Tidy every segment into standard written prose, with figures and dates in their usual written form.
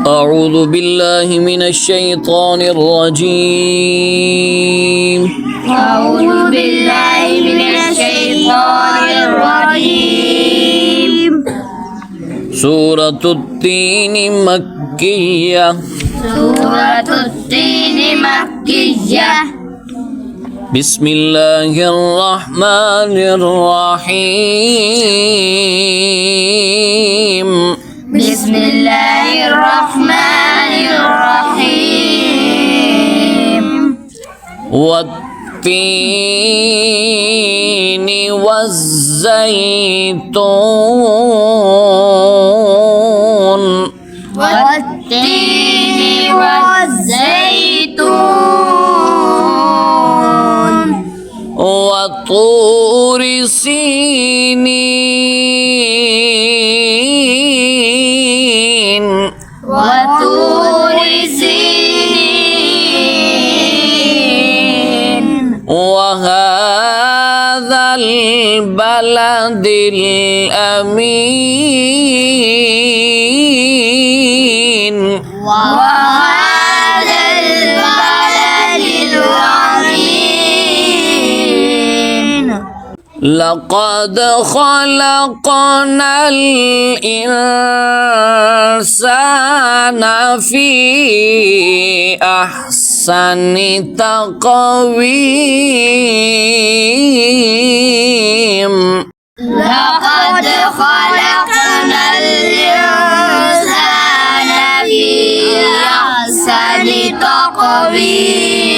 أعوذ بالله من الشيطان الرجيم. أعوذ بالله من الشيطان الرجيم. سورة التين مكية. سورة التين مكية. بسم الله الرحمن الرحيم. بسم الله الرحمن الرحيم. والتين والزيتون. والتين والزيتون. وطور سينين. وطور سينين. وهذا البلد الأمين. وهذا البلد الأمين. لقد خلقنا الإنسان في أحسن تقويم. لقد خلقنا الإنسان في أحسن تقويم.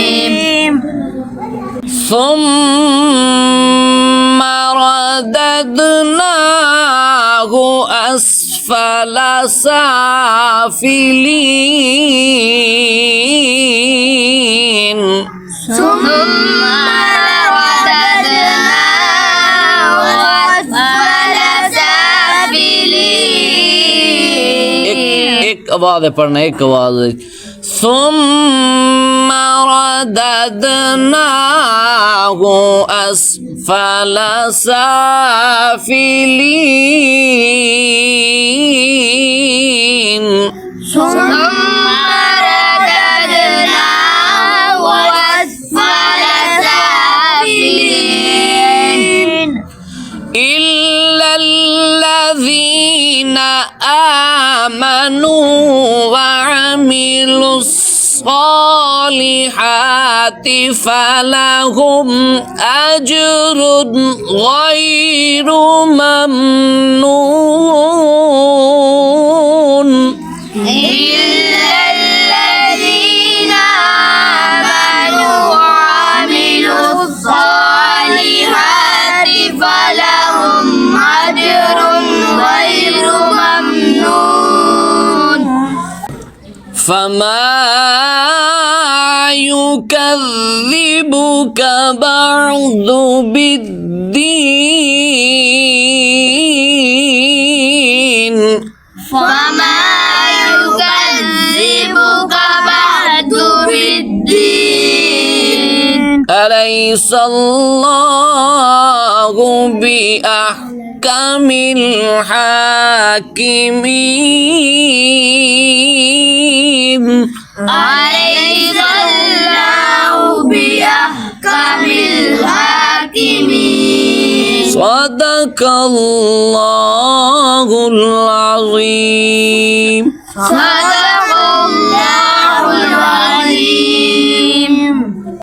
ثم رددناه أسفل سافلين. ثم رددناه أسفل سافلين. एक आवाज है पढ़ना, एक आवाज है. ثم رددناه أسفل سافلين. ثم رددناه أسفل سافلين. إلا الذين آمنوا وعملوا الصالحات فلهم أجر غير ممنون. إلا الذين آمنوا وعملوا الصالحات فلهم أجر غير ممنون. فما يكذبك بعد بالدين. فما يكذبك بعد بالدين. أليس الله بأحكم الحاكمين. أليس الله بأحكم الحاكمين. صدق الله العظيم. صدق